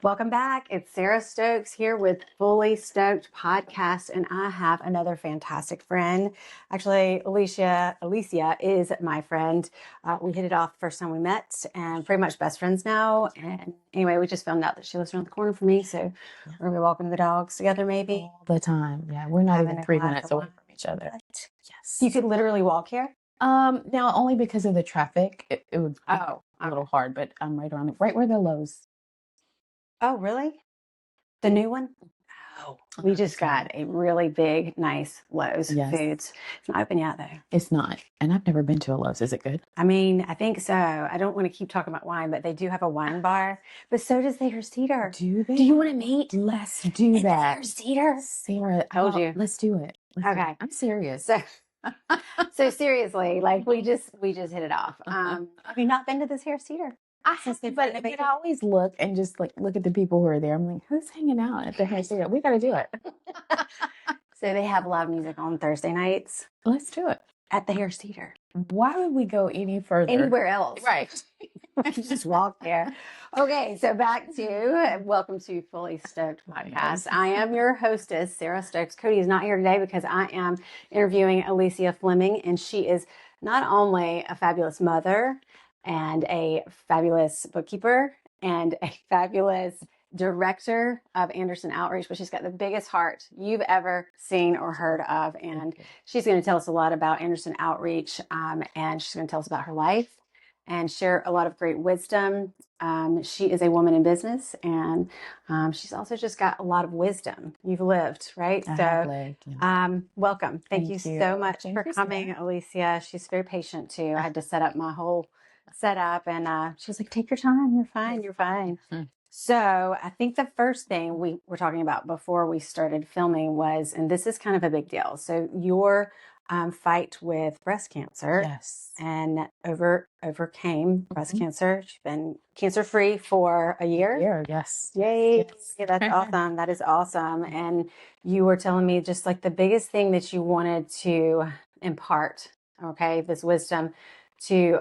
Welcome back. It's Sarah Stokes here with Fully Stoked Podcast, and I have another fantastic friend. Actually, Alicia is my friend. We hit it off the first time we met, and pretty much best friends now. And anyway, we just found out that she lives around the corner from me, so we're gonna be walking the dogs together, maybe all the time. Yeah, we're not having even a 3 glass minutes of away wine. from each other. What? Yes. You could literally walk here. Now only because of the traffic, it would be Oh, a little hard, but I'm right around it, right where the Lowe's. oh, really? The new one? Oh, we just got 100%. a really big, nice Lowe's Yes. Foods. It's not open yet, though. It's not, and I've never been to a Lowe's. Is it good? I mean, I think so. I don't want to keep talking about wine, but they do have a wine bar. But so does the Cedar. Do they? Do you want to meet? Let's do At the that. Cedar? Sarah, Told you. let's do it. Let's do it. Okay. I'm serious. So seriously, like we just hit it off. Have you not been to this Cedar? I have, but I always look and just look at the people who are there. I'm like, who's hanging out at the Cedar? We got to do it. So they have live music on Thursday nights Let's do it. at the Cedar. Why would we go any further? Anywhere else. Right. Just walk there. Okay, so back to welcome to Fully Stoked Podcast. I am your hostess, Sarah Stokes. Cody is not here today because I am interviewing Alicia Fleming, and she is not only a fabulous mother and a fabulous bookkeeper and a fabulous director of Anderson Outreach, but she's got the biggest heart you've ever seen or heard of. And she's going to tell us a lot about Anderson Outreach, and she's going to tell us about her life and share a lot of great wisdom. She is a woman in business, and she's also just got a lot of wisdom. You've lived, right? Welcome. Thank you so much for coming, Alicia. She's very patient too. I had to set up my whole setup, and she was like, "Take your time. You're fine. You're fine." So I think the first thing we were talking about before we started filming was, and this is kind of a big deal. So your fight with breast cancer, Yes, and overcame breast cancer. She's been cancer-free for a year. Yes. Yay. Yes. Yeah, that's awesome. That is awesome. And you were telling me just like the biggest thing that you wanted to impart, okay, this wisdom to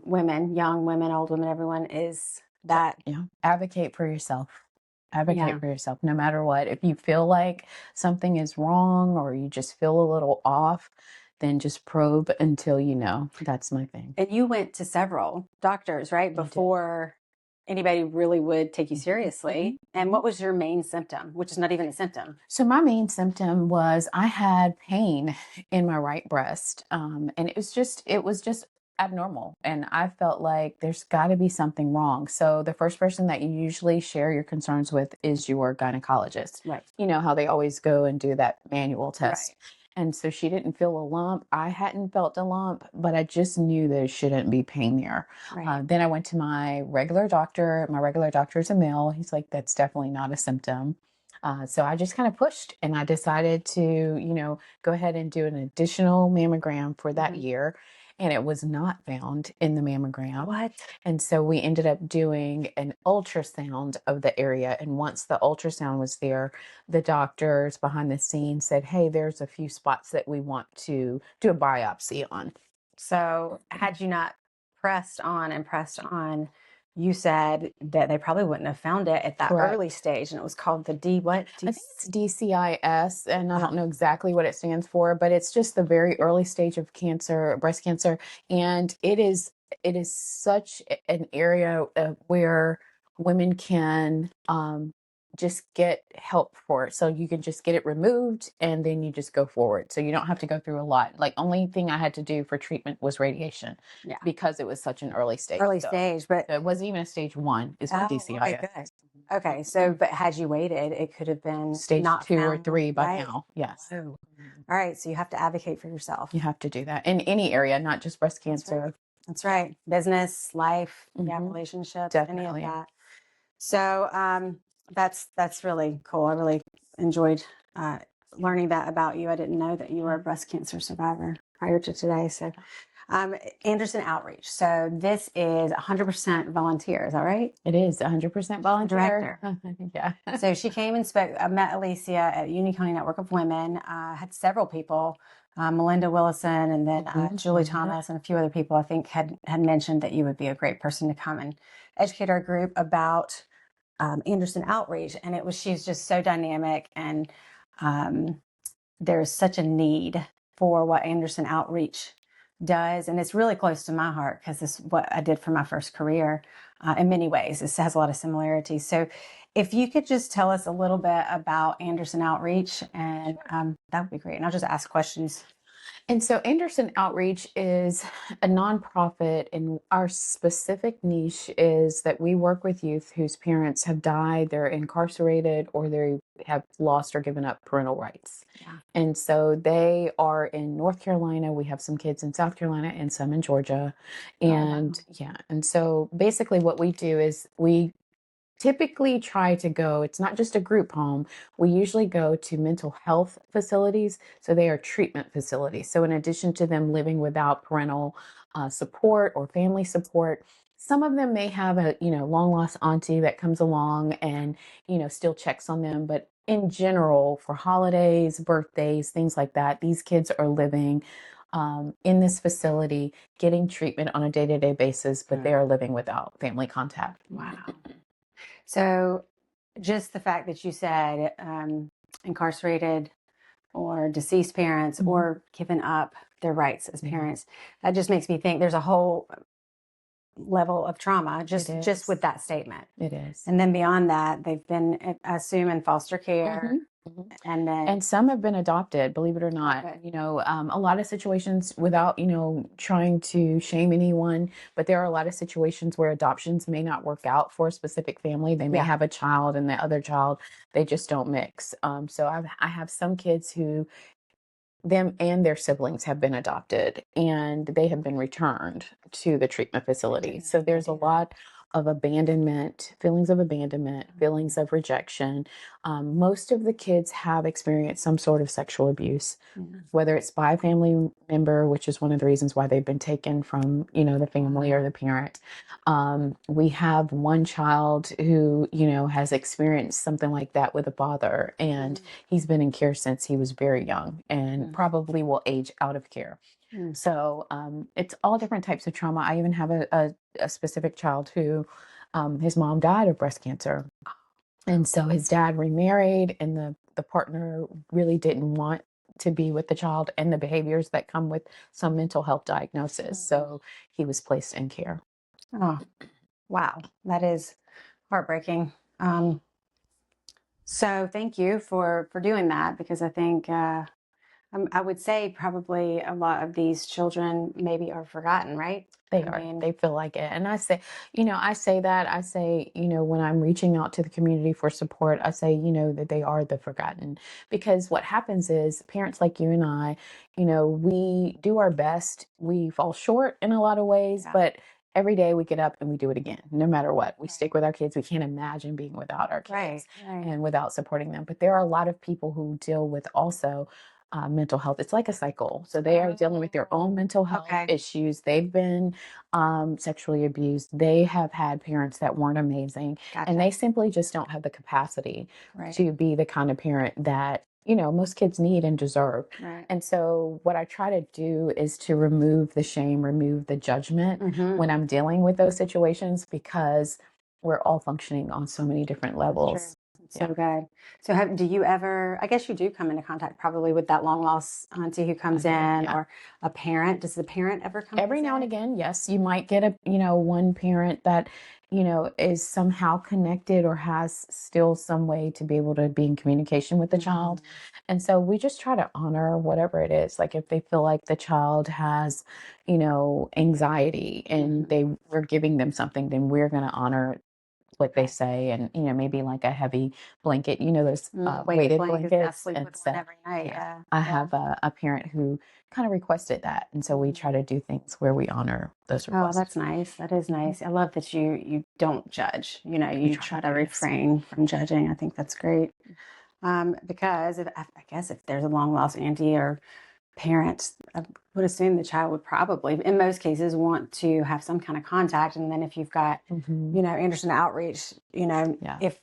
women, young women, old women, everyone, is that Advocate for yourself. Advocate for yourself, no matter what. If you feel like something is wrong or you just feel a little off, then just probe until you know. That's my thing. And you went to several doctors, right? Before anybody really would take you seriously. And what was your main symptom, which is not even a symptom? So my main symptom was I had pain in my right breast. And it was just abnormal. And I felt like there's got to be something wrong. So the first person that you usually share your concerns with is your gynecologist. Right. You know how they always go and do that manual test. Right. And so she didn't feel a lump. I hadn't felt a lump, but I just knew there shouldn't be pain there. Right. Then I went to my regular doctor. My regular doctor is a male. He's like, that's definitely not a symptom. So I just kind of pushed, and I decided to, go ahead and do an additional mammogram for that year. And it was not found in the mammogram. What? And so we ended up doing an ultrasound of the area. And once the ultrasound was there, the doctors behind the scenes said, hey, there's a few spots that we want to do a biopsy on. So had you not pressed on, you said that they probably wouldn't have found it at that early stage. And it was called the I think it's DCIS, and I don't know exactly what it stands for, but it's just the very early stage of cancer, breast cancer. And it is such an area where women can just get help for it. So you can just get it removed and then you just go forward. So you don't have to go through a lot. Like, only thing I had to do for treatment was radiation because it was such an early stage. But it wasn't even a stage 1 is what DCIS. Okay, good. Okay. So, but had you waited, it could have been stage not 2 found, or 3 by right? now. Yes. Oh. All right. So you have to advocate for yourself. You have to do that in any area, not just breast cancer. That's right. Business, life, relationships, Definitely. any of that. So that's really cool. I really enjoyed learning that about you. I didn't know that you were a breast cancer survivor prior to today. So Anderson Outreach. So this is 100% volunteer. Is that right? It is 100% volunteer. Director. Yeah. So she came and spoke. I met Alicia at Union County Network of Women. Had several people, Melinda Willison, and then Julie Thomas, and a few other people I think had mentioned that you would be a great person to come and educate our group about Anderson Outreach, and she's just so dynamic, and there's such a need for what Anderson Outreach does, and it's really close to my heart because it's what I did for my first career. In many ways, this has a lot of similarities. So, if you could just tell us a little bit about Anderson Outreach, and that would be great. And I'll just ask questions. And so Anderson Outreach is a nonprofit, and our specific niche is that we work with youth whose parents have died, they're incarcerated, or they have lost or given up parental rights. Yeah. And so they are in North Carolina. We have some kids in South Carolina and some in Georgia. And yeah, and so basically what we do is we typically try to go, it's not just a group home. We usually go to mental health facilities. So they are treatment facilities. So in addition to them living without parental support or family support, some of them may have a, long lost auntie that comes along and, still checks on them. But in general, for holidays, birthdays, things like that, these kids are living in this facility, getting treatment on a day-to-day basis, but they are living without family contact. Wow. So just the fact that you said incarcerated or deceased parents or given up their rights as parents, that just makes me think there's a whole level of trauma just with that statement. It is. And then beyond that, they've been, I assume, in foster care. And some have been adopted, believe it or not. A lot of situations, without trying to shame anyone, but there are a lot of situations where adoptions may not work out for a specific family. They may have a child, and the other child, they just don't mix. So I have some kids who, them and their siblings have been adopted, and they have been returned to the treatment facility. So there's a lot of abandonment, feelings of rejection. Most of the kids have experienced some sort of sexual abuse, whether it's by a family member, which is one of the reasons why they've been taken from, the family or the parent. We have one child who, has experienced something like that with a father, and he's been in care since he was very young and probably will age out of care. So it's all different types of trauma. I even have a specific child who his mom died of breast cancer. And so his dad remarried, and the partner really didn't want to be with the child and the behaviors that come with some mental health diagnosis. So he was placed in care. Oh, wow. That is heartbreaking. So thank you for doing that, because I think I would say probably a lot of these children maybe are forgotten, right? They feel like it. And I say, when I'm reaching out to the community for support, I say, that they are the forgotten, because what happens is parents like you and I, we do our best. We fall short in a lot of ways, but every day we get up and we do it again, no matter what. We stick with our kids. We can't imagine being without our kids and without supporting them. But there are a lot of people who deal with also mental health. It's like a cycle. So they are dealing with their own mental health issues. They've been sexually abused. They have had parents that weren't amazing. And they simply just don't have the capacity to be the kind of parent that, most kids need and deserve. And so what I try to do is to remove the shame, remove the judgment when I'm dealing with those situations, because we're all functioning on so many different levels. So good. So do you ever, I guess you do come into contact probably with that long lost auntie who comes in, or a parent. Does the parent ever come? Every now and again, yes. You might get one parent that, is somehow connected or has still some way to be able to be in communication with the child. And so we just try to honor whatever it is. Like if they feel like the child has, anxiety and we're giving them something, then we're going to honor what they say, and maybe like a heavy blanket, those weighted blankets. And so every night. I have a parent who kind of requested that, and so we try to do things where we honor those requests. Oh, that's nice. That is nice. I love that you don't judge. You try to refrain from judging. I think that's great. Because I guess if there's a long lost auntie or parents, I would assume the child would probably, in most cases, want to have some kind of contact. And then if you've got, Anderson Outreach, if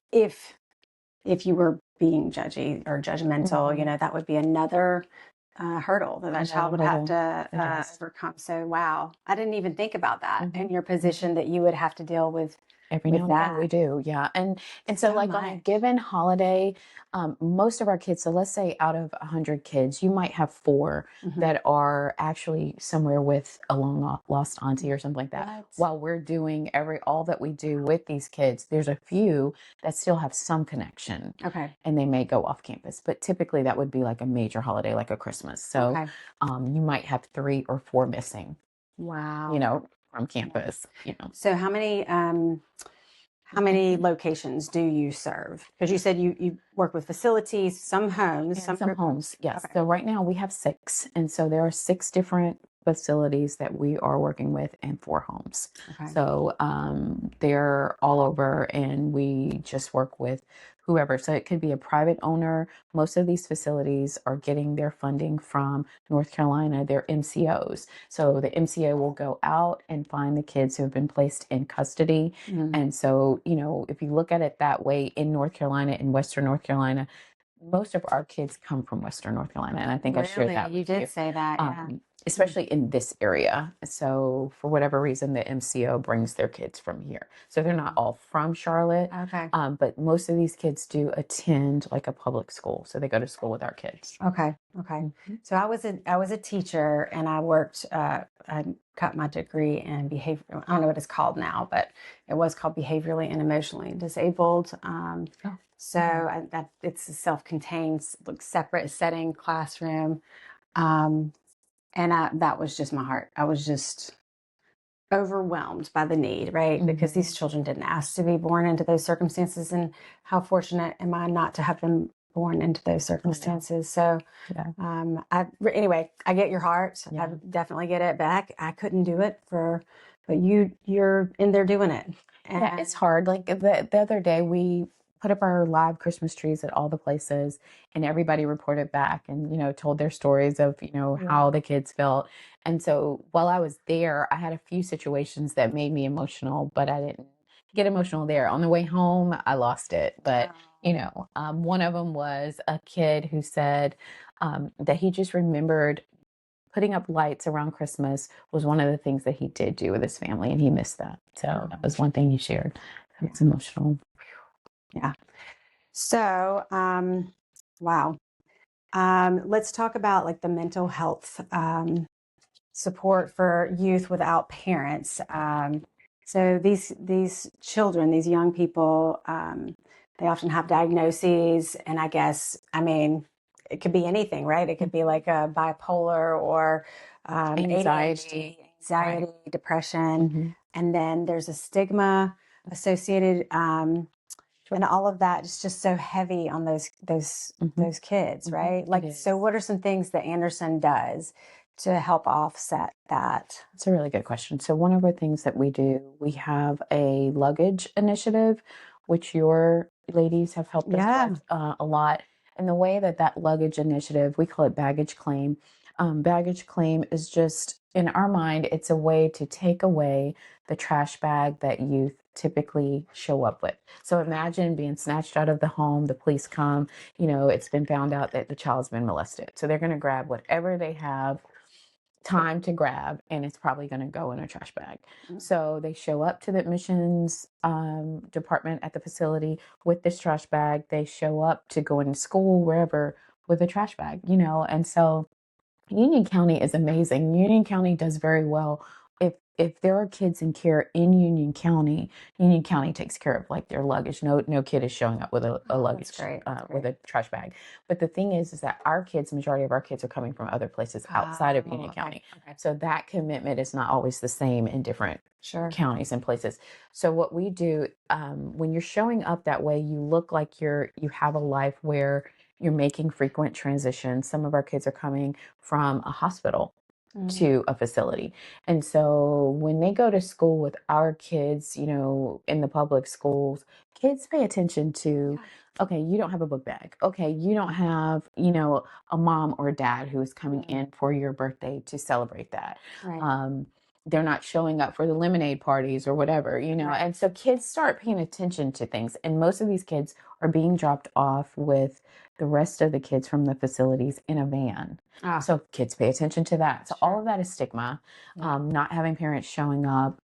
you were being judgy or judgmental, that would be another hurdle that child would have to overcome. So, wow, I didn't even think about that in your position, that you would have to deal with Every with now and again that. we do, yeah. And so like on a much. given holiday, most of our kids, so let's say out of 100 kids, you might have 4 that are actually somewhere with a long lost auntie or something like that. What? While we're doing all that we do with these kids, there's a few that still have some connection. Okay. And they may go off campus, but typically that would be like a major holiday, like a Christmas. So Okay. you might have 3 or 4 missing, Wow. from campus, So how many locations do you serve? Because you said you work with facilities, some homes, And some some group homes, yes. Okay. So right now we have 6. And so there are 6 different facilities that we are working with and 4 homes. Okay. So they're all over and we just work with whoever. So it could be a private owner. Most of these facilities are getting their funding from North Carolina, they're MCOs. So the MCO will go out and find the kids who have been placed in custody. And so, if you look at it that way in North Carolina, in Western North Carolina, most of our kids come from Western North Carolina, and I think I shared that You with did you. say that, yeah. Especially in this area. So for whatever reason, the MCO brings their kids from here. So they're not all from Charlotte, Okay. but most of these kids do attend like a public school. So they go to school with our kids. Okay. So I was a teacher, and I worked. I got my degree in behavior. I don't know what it's called now, but it was called behaviorally and emotionally disabled. It's a self-contained, separate setting classroom, and that was just my heart. I was just overwhelmed by the need, right? Because these children didn't ask to be born into those circumstances, and how fortunate am I not to have been born into those circumstances. So anyway, I get your heart. I definitely get it back. I couldn't do it but you're in there doing it. Yeah, it's hard. Like the other day, we put up our live Christmas trees at all the places, and everybody reported back and, told their stories of, how the kids felt. And so while I was there, I had a few situations that made me emotional, but I didn't get emotional there. On the way home, I lost it. But, one of them was a kid who said that he just remembered putting up lights around Christmas was one of the things that he did do with his family, and he missed that. So that was one thing he shared. It's emotional. Yeah. So, wow. Let's talk about like the mental health support for youth without parents. So these children, these young people, they often have diagnoses, and I mean, it could be anything, right? It could be like a bipolar or Anxiety, ADHD, depression, and then there's a stigma associated, and all of that is just so heavy on those kids, right? Like, so what are some things that Anderson does to help offset that? That's a really good question. So one of the things that we do, we have a luggage initiative, which your ladies have helped us with a lot. And the way that luggage initiative, we call it baggage claim. Baggage claim is just, in our mind, it's a way to take away the trash bag that youth typically show up with. So imagine being snatched out of the home, the police come, it's been found out that the child's been molested. So they're going to grab whatever they have time to grab, and it's probably going to go in a trash bag. So they show up to the admissions department at the facility with this trash bag. They show up to go into school, wherever, with a trash bag, and so Union County is amazing. Union County does very well. If there are kids in care in Union County takes care of like their luggage. No kid is showing up with a luggage with a trash bag. But the thing is that majority of our kids are coming from other places outside of Union County. So that commitment is not always the same in different counties and places. So what we do, when you're showing up that way, you look like you have a life where you're making frequent transitions. Some of our kids are coming from a hospital to a facility. And so when they go to school with our kids, in the public schools, kids pay attention to, okay, you don't have a book bag. Okay, you don't have, a mom or dad who is coming in for your birthday to celebrate that. They're not showing up for the lemonade parties or whatever, and so kids start paying attention to things. And most of these kids are being dropped off with the rest of the kids from the facilities in a van. So kids pay attention to that. So all of that is stigma. Not having parents showing up,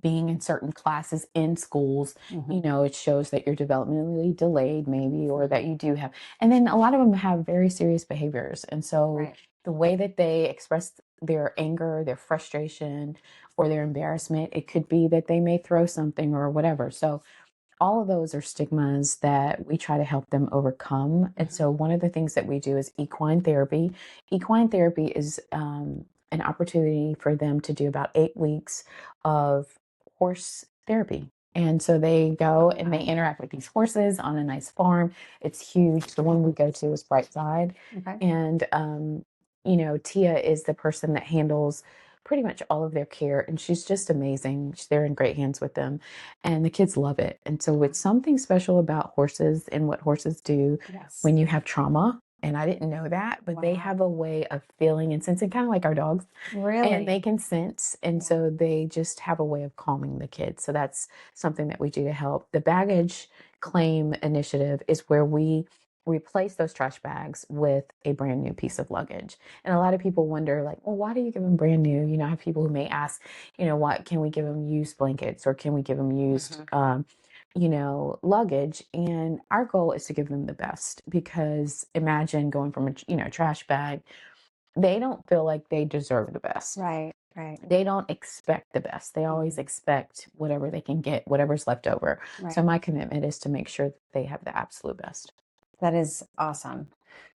being in certain classes in schools, you know, it shows that you're developmentally delayed maybe, or that you do have, and then a lot of them have very serious behaviors. And so Right. the way that they express their anger, their frustration, or their embarrassment, it could be that they may throw something or whatever. So all of those are stigmas that we try to help them overcome. And so one of the things that we do is equine therapy. Equine therapy is an opportunity for them to do about 8 weeks of horse therapy. And so they go and they interact with these horses on a nice farm. It's huge. The one we go to is Brightside. Okay. And, you know, Tia is the person that handles pretty much all of their care. And she's just amazing. They're in great hands with them. And the kids love it. And so it's something special about horses and what horses do Yes. when you have trauma. And I didn't know that, but they have a way of feeling and sensing, kind of like our dogs. Really? And they can sense. And so they just have a way of calming the kids. So that's something that we do to help. The baggage claim initiative is where we replace those trash bags with a brand new piece of luggage. And a lot of people wonder, like, well, why do you give them brand new? You know, I have people who may ask, you know, what can we give them used blankets, or can we give them used, you know, luggage? And our goal is to give them the best, because imagine going from a, you know, trash bag. They don't feel like they deserve the best. Right. Right. They don't expect the best. They always expect whatever they can get, whatever's left over. Right. So my commitment is to make sure that they have the absolute best. That is awesome.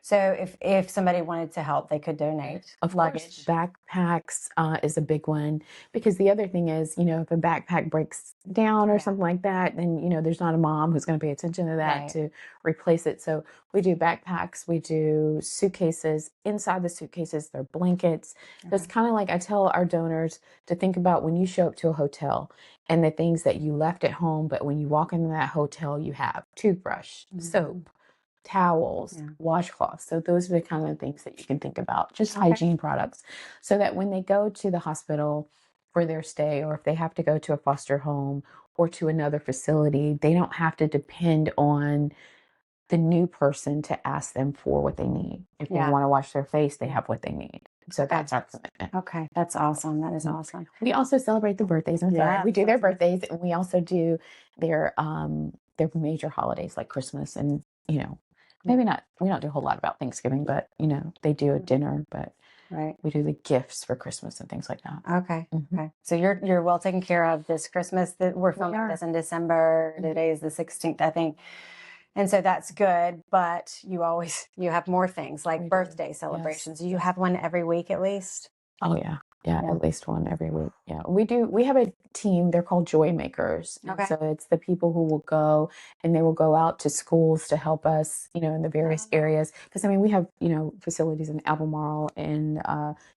So if somebody wanted to help, they could donate. Of luggage. course, backpacks is a big one, because the other thing is, you know, if a backpack breaks down or something like that, then, you know, there's not a mom who's going to pay attention to that to replace it. So we do backpacks, we do suitcases. Inside the suitcases, they're blankets. So it's kind of like, I tell our donors to think about when you show up to a hotel and the things that you left at home, but when you walk into that hotel, you have toothbrush, soap, towels, washcloths. So those are the kind of things that you can think about, just hygiene products, so that when they go to the hospital for their stay, or if they have to go to a foster home or to another facility, they don't have to depend on the new person to ask them for what they need. If they want to wash their face, they have what they need. So that's our commitment. Okay, that's awesome. That is awesome. We also celebrate the birthdays. We do their birthdays, and we also do their major holidays like Christmas, and, you know, maybe not, we don't do a whole lot about Thanksgiving, but, you know, they do a dinner, but we do the gifts for Christmas and things like that. Okay. Okay. So you're well taken care of this Christmas. That we're filming this in December. Today is the 16th, I think. And so that's good, but you have more things like birthday celebrations. Do you have one every week at least? Oh yeah. Yeah, at least one every week. Yeah, we have a team. They're called Joy Makers. Okay. So it's the people who will go, and they will go out to schools to help us, you know, in the various areas. Because, I mean, we have, you know, facilities in Albemarle and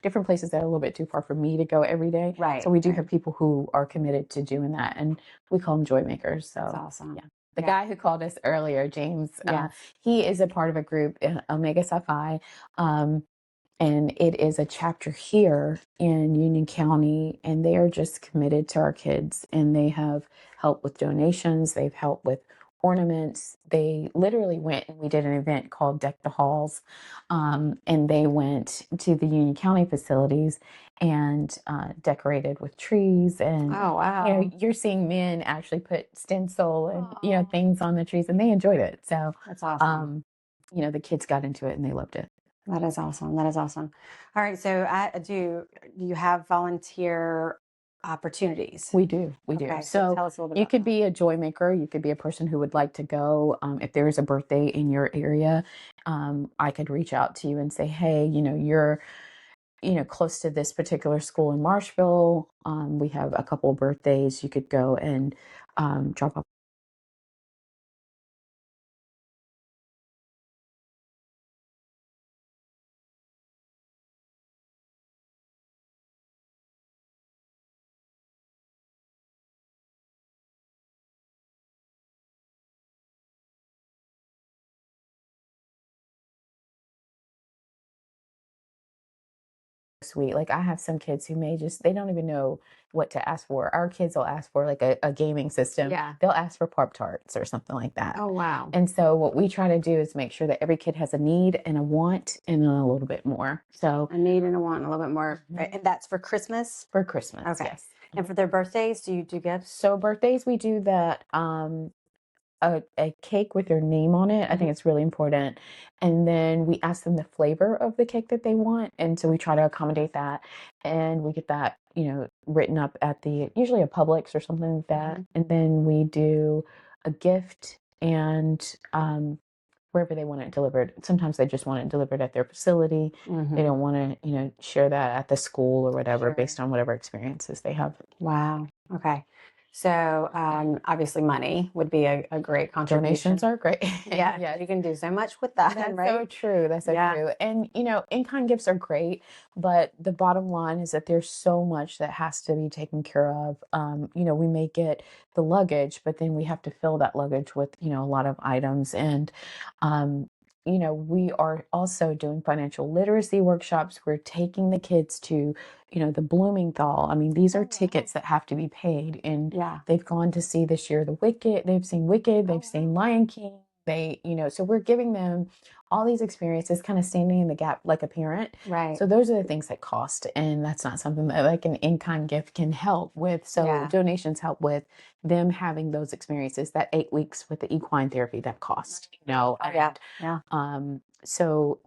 different places that are a little bit too far for me to go every day. Right. So we do have people who are committed to doing that, and we call them Joy Makers. So that's awesome. Yeah. The guy who called us earlier, James, he is a part of a group, Omega Psi Phi. And it is a chapter here in Union County, and they are just committed to our kids, and they have helped with donations. They've helped with ornaments. They literally went, and we did an event called Deck the Halls. And they went to the Union County facilities and decorated with trees. And, oh, wow. You know, you're seeing men actually put stencil and, you know, things on the trees, and they enjoyed it. So that's awesome. You know, the kids got into it and they loved it. That is awesome. That is awesome. All right. So do you have volunteer opportunities? We do. We do. So tell us a little bit. You could be a joy maker. You could be a person who would like to go. If there is a birthday in your area, I could reach out to you and say, hey, you know, you're, you know, close to this particular school in Marshville. We have a couple of birthdays. You could go and drop off. Sweet. Like, I have some kids who they don't even know what to ask for. Our kids will ask for like a gaming system. Yeah. They'll ask for Pop-Tarts or something like that. Oh, wow. And so what we try to do is make sure that every kid has a need and a want and a little bit more. So a need and a want and a little bit more. And that's for Christmas? For Christmas. Okay. Yes. And for their birthdays, do you do gifts? So birthdays, we do that, a cake with their name on it. I think it's really important. And then we ask them the flavor of the cake that they want. And so we try to accommodate that. And we get that, written up at usually a Publix or something like that. And then we do a gift and wherever they want it delivered. Sometimes they just want it delivered at their facility. They don't want to, share that at the school or whatever based on whatever experiences they have. Wow. Okay. So obviously money would be a great contribution. Donations are great. Yeah, Yes. you can do so much with that, That's right? so true. That's so true. And, in-kind gifts are great, but the bottom line is that there's so much that has to be taken care of. We may get the luggage, but then we have to fill that luggage with, a lot of items. And, we are also doing financial literacy workshops. We're taking the kids to, the Bloomingthal. I mean, these are tickets that have to be paid. And they've gone to see this year they've seen Wicked, they've seen Lion King. So we're giving them all these experiences, kind of standing in the gap like a parent. Right. So those are the things that cost, and that's not something that like an in-kind gift can help with. So donations help with them having those experiences. That 8 weeks with the equine therapy that cost, so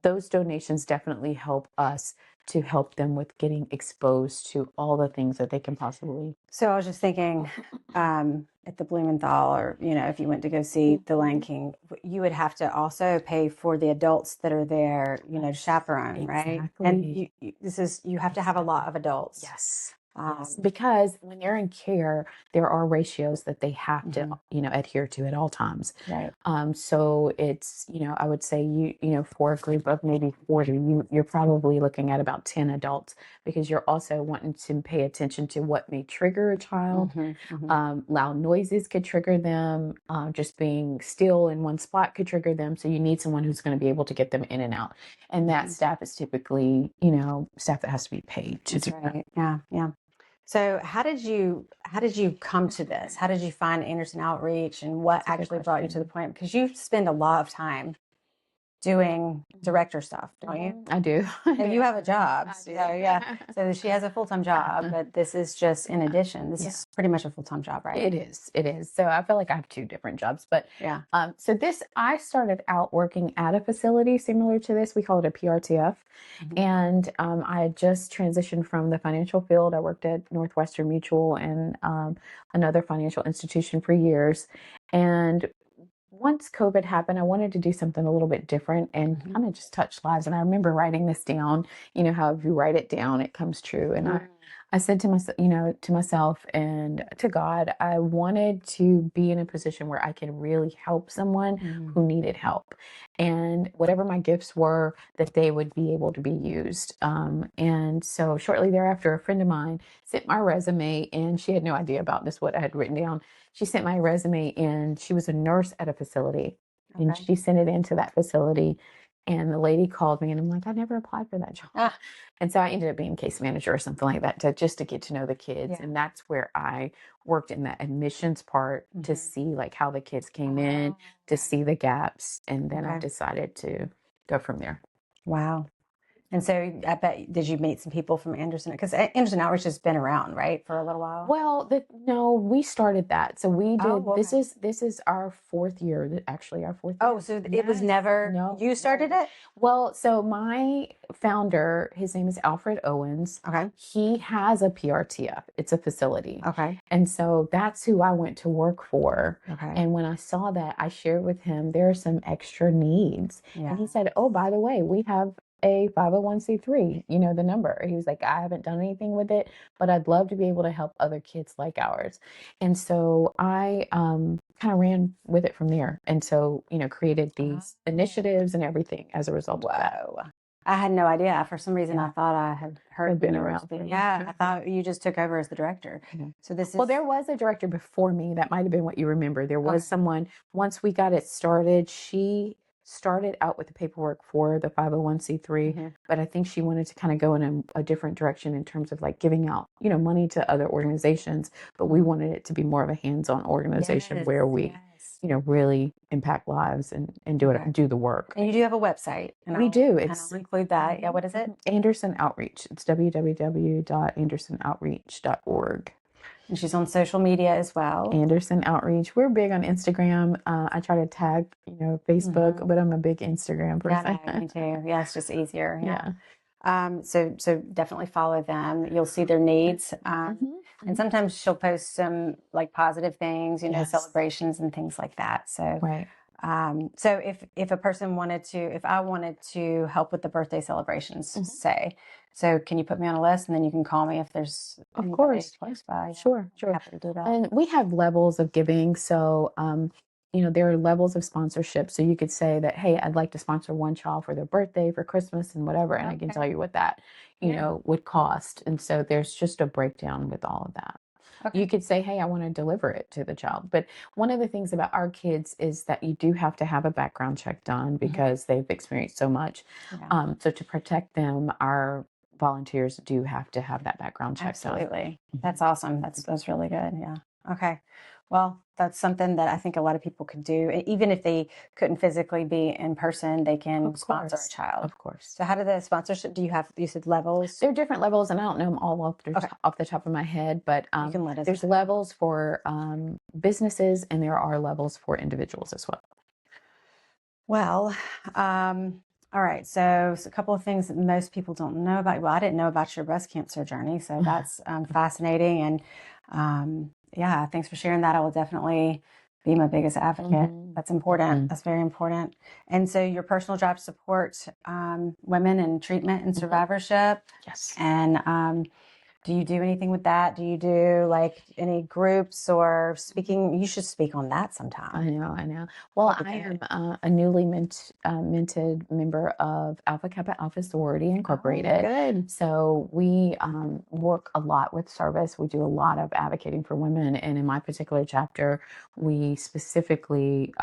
those donations definitely help us to help them with getting exposed to all the things that they can possibly. So I was just thinking, at the Blumenthal, or if you went to go see the Lion King, you would have to also pay for the adults that are there, to chaperone, right? And you have to have a lot of adults. Yes. Because when they're in care, there are ratios that they have to, adhere to at all times. Right. So it's, I would say for a group of maybe 40, you're probably looking at about 10 adults, because you're also wanting to pay attention to what may trigger a child. Loud noises could trigger them. Just being still in one spot could trigger them. So you need someone who's going to be able to get them in and out. And that staff is typically, staff that has to be paid to do that. Yeah. Yeah. So how did you come to this? How did you find Anderson Outreach, and what actually brought you to the point? Because you spend a lot of time doing director stuff, don't you? I do. And you have a job. So she has a full-time job, but this is just in addition. This is pretty much a full-time job, right? It is. So I feel like I have two different jobs, but so I started out working at a facility similar to this. We call it a PRTF. And I had just transitioned from the financial field. I worked at Northwestern Mutual and another financial institution for years. And once COVID happened, I wanted to do something a little bit different and kind of just touch lives. And I remember writing this down, how if you write it down, it comes true. And I said to myself, to myself and to God, I wanted to be in a position where I could really help someone who needed help. And whatever my gifts were, that they would be able to be used. And so shortly thereafter, a friend of mine sent my resume, and she had no idea about this, what I had written down. She sent my resume, and she was a nurse at a facility. And she sent it into that facility. And the lady called me, and I'm like, I never applied for that job. And so I ended up being case manager or something like that, just to get to know the kids. And that's where I worked in that admissions part to see like how the kids came in, to see the gaps. And then I decided to go from there. Wow. And so I bet, did you meet some people from Anderson? Because Anderson Outreach has been around, right, for a little while? Well, no, we started that. So we did, this is our fourth year, actually our fourth year. Oh, so it was never, you started it? Well, so my founder, his name is Alfred Owens. Okay. He has a PRTF. It's a facility. Okay. And so that's who I went to work for. Okay. And when I saw that, I shared with him, there are some extra needs. Yeah. And he said, oh, by the way, we have a 501c3, the number. He was like, I haven't done anything with it, but I'd love to be able to help other kids like ours. And so I kind of ran with it from there. And so, created these initiatives and everything as a result of that. I had no idea. For some reason, I thought I had heard been around. I thought you just took over as the director. So this is... Well, there was a director before me. That might have been what you remember. There was someone, once we got it started, she started out with the paperwork for the 501c3, but I think she wanted to kind of go in a different direction in terms of like giving out, money to other organizations, but we wanted it to be more of a hands-on organization where we really impact lives and do Okay. do the work. And you do have a website. And We do. and I'll include that. Yeah, what is it? Anderson Outreach. It's www.andersonoutreach.org. And she's on social media as well. Anderson Outreach. We're big on Instagram. I try to tag, Facebook, but I'm a big Instagram person. Yeah, no, me too. Yeah, it's just easier. Yeah. So definitely follow them. You'll see their needs. And sometimes she'll post some like positive things, Yes. celebrations and things like that. So, Right. so if a person if I wanted to help with the birthday celebrations, say, so can you put me on a list and then you can call me if there's Of course. close by? Sure. Happy to do that. And we have levels of giving. So, there are levels of sponsorship. So you could say that, hey, I'd like to sponsor one child for their birthday, for Christmas and whatever. And I can tell you what that, would cost. And so there's just a breakdown with all of that. Okay. You could say, hey, I want to deliver it to the child. But one of the things about our kids is that you do have to have a background check done because they've experienced so much. Yeah. So to protect them, our volunteers do have to have that background check done. Absolutely. That's awesome. That's really good. Yeah. Okay. Well, that's something that I think a lot of people could do. Even if they couldn't physically be in person, they can sponsor a child. Of course. So how do the sponsorship, you said levels? There are different levels, and I don't know them all off the top of my head, but You can let us there's levels for businesses, and there are levels for individuals as well. Well, all right. So a couple of things that most people don't know about. Well, I didn't know about your breast cancer journey, so that's fascinating. And yeah, thanks for sharing that. I will definitely be my biggest advocate. That's important. That's very important. And so your personal job to support women in treatment and survivorship. Yes. And do you do anything with that? Do you do like any groups or speaking? You should speak on that sometime. I know. Well, I am a newly minted member of Alpha Kappa Alpha Sorority Incorporated. Good. So we work a lot with service. We do a lot of advocating for women. And in my particular chapter, we specifically,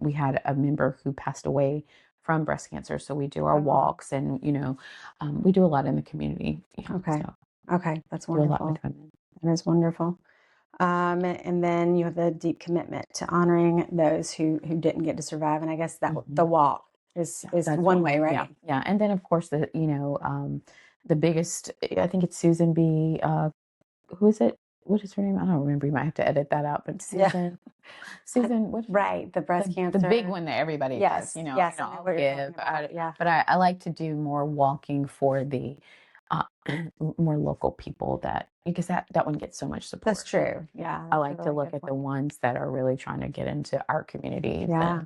we had a member who passed away from breast cancer. So we do our walks and, we do a lot in the community. Okay. So. Okay, that's wonderful. That is wonderful. And then you have the deep commitment to honoring those who didn't get to survive. And I guess that the walk is one way, right? Yeah. And then of course the biggest, I think it's Susan B. Who is it? What is her name? I don't remember. You might have to edit that out. But Susan, what? Right, the breast cancer, the big one that everybody does. Yes, I'll give. Yeah. But I like to do more walking for the more local people because that one gets so much support. That's true. Yeah. I like to look at the ones that are really trying to get into our communities. Yeah.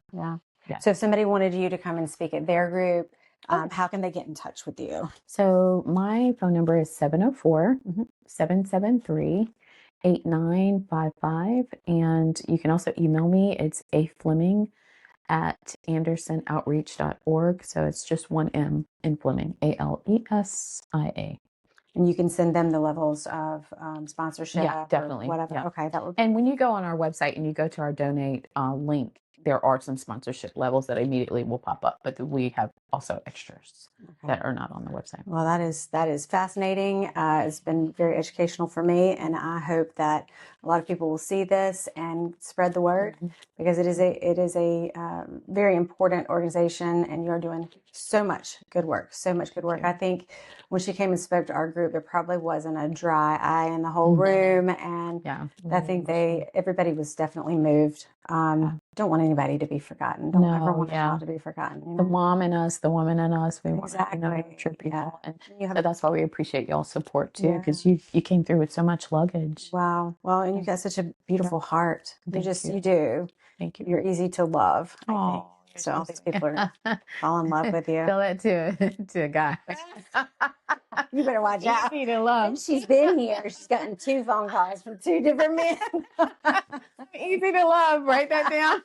So if somebody wanted you to come and speak at their group, how can they get in touch with you? So my phone number is 704-773-8955. And you can also email me. It's afleming@andersonoutreach.org. So it's just one M in Fleming, Alisia. And you can send them the levels of sponsorship. Yeah, definitely. Whatever. Yeah. Okay, that would. And when you go on our website and you go to our donate link, there are some sponsorship levels that immediately will pop up, but we have also extras that are not on the website. Well, that is fascinating. It's been very educational for me, and I hope that a lot of people will see this and spread the word because it is a very important organization, and you're doing so much good work. I think when she came and spoke to our group, there probably wasn't a dry eye in the whole room, and I think everybody was definitely moved. Don't want anybody to be forgotten. Don't ever want a child to be forgotten. The mom and us, the woman and us, we want to Exactly. people. And so that's why we appreciate y'all's support too, because you came through with so much luggage. Wow. Well, and you've got such a beautiful heart. You do. Thank you. You're easy to love, I think. Oh, So all these people are fall in love with you. Tell that to a guy. You better watch out. Easy to love. She's been here. She's gotten 2 phone calls from 2 different men. Easy to love. Write that down.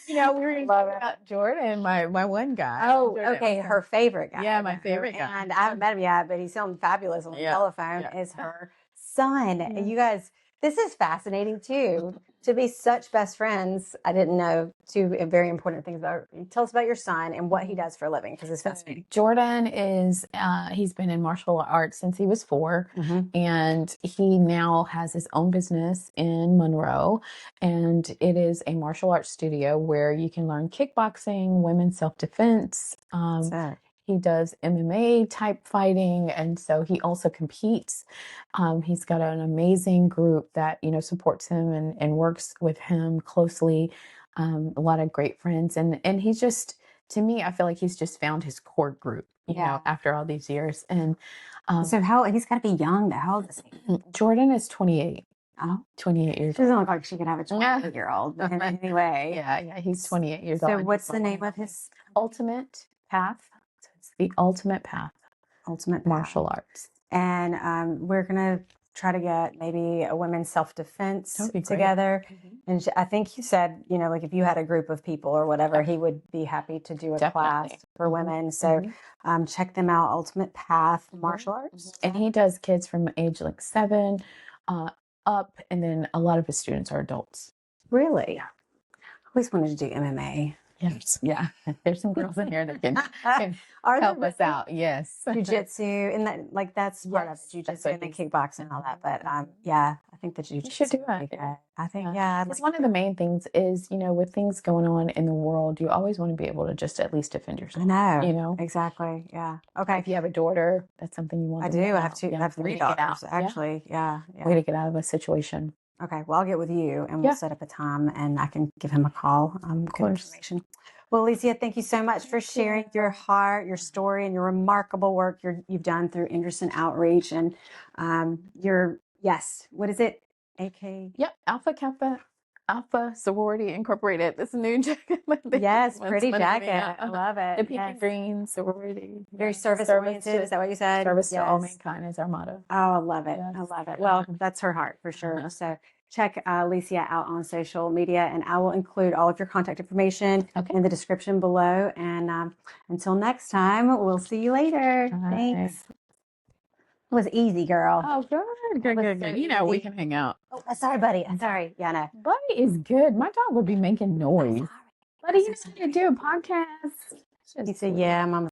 We were talking about Jordan, my one guy. Oh, Jordan. okay. Her favorite guy. Yeah, my favorite guy. And I haven't met him yet, but he sounds fabulous on the telephone. Is her son. And you guys, this is fascinating too, to be such best friends, I didn't know two very important things about. Tell us about your son and what he does for a living, because it's fascinating. Jordan is, he's been in martial arts since he was 4, and he now has his own business in Monroe, and it is a martial arts studio where you can learn kickboxing, women's self-defense. He does MMA type fighting, and so he also competes. He's got an amazing group that, you know, supports him and works with him closely. A lot of great friends, and he's just, to me, I feel like he's just found his core group, you know, after all these years. And so he's got to be young. How old is he? Jordan is 28. Oh, 28 years old. She doesn't look like she could have a 28-year-old in any way. Yeah, he's 28 years old. So what's the name of his? Ultimate Path. So it's the Ultimate Path. Ultimate Martial Arts. And we're going to try to get maybe a women's self-defense together. And I think you said, you know, like if you had a group of people or whatever, he would be happy to do a class for women. So check them out, Ultimate Path Martial Arts. And he does kids from age like 7 up, and then a lot of his students are adults. Really? I always wanted to do MMA. Yes. Yeah. There's some girls in here that can help us out. Yes. Jiu-jitsu, and that, like, that's part of jiu-jitsu and the kickboxing and all that. But yeah, I think the jiu-jitsu should do it. I think, it's one of the main things is, you know, with things going on in the world, you always want to be able to just at least defend yourself. I know. You know? Exactly. Yeah. Okay. If you have a daughter, that's something you want to do. I have 3 daughters, actually. Yeah. Way to get out of a situation. Okay, well, I'll get with you and we'll set up a time and I can give him a call. Good information. Well, Alicia, thank you so much for sharing your heart, your story, and your remarkable work you've done through Anderson Outreach. And what is it? AK? Yep, Alpha Sorority Incorporated. This new jacket. Yes, pretty jacket. I love it. The pink and green sorority. Very service-oriented. Is that what you said? Service to all mankind is our motto. Oh, I love it. Yes. I love it. Well, that's her heart for sure. So check Alicia out on social media, and I will include all of your contact information in the description below. And until next time, we'll see you later. Thanks. It was easy, girl. Oh, good. So you know, we can hang out. Oh, sorry, buddy. I'm sorry. Yeah, no. Buddy is good. My dog would be making noise. Buddy, you know how to do a podcast. He said, yeah, Mama.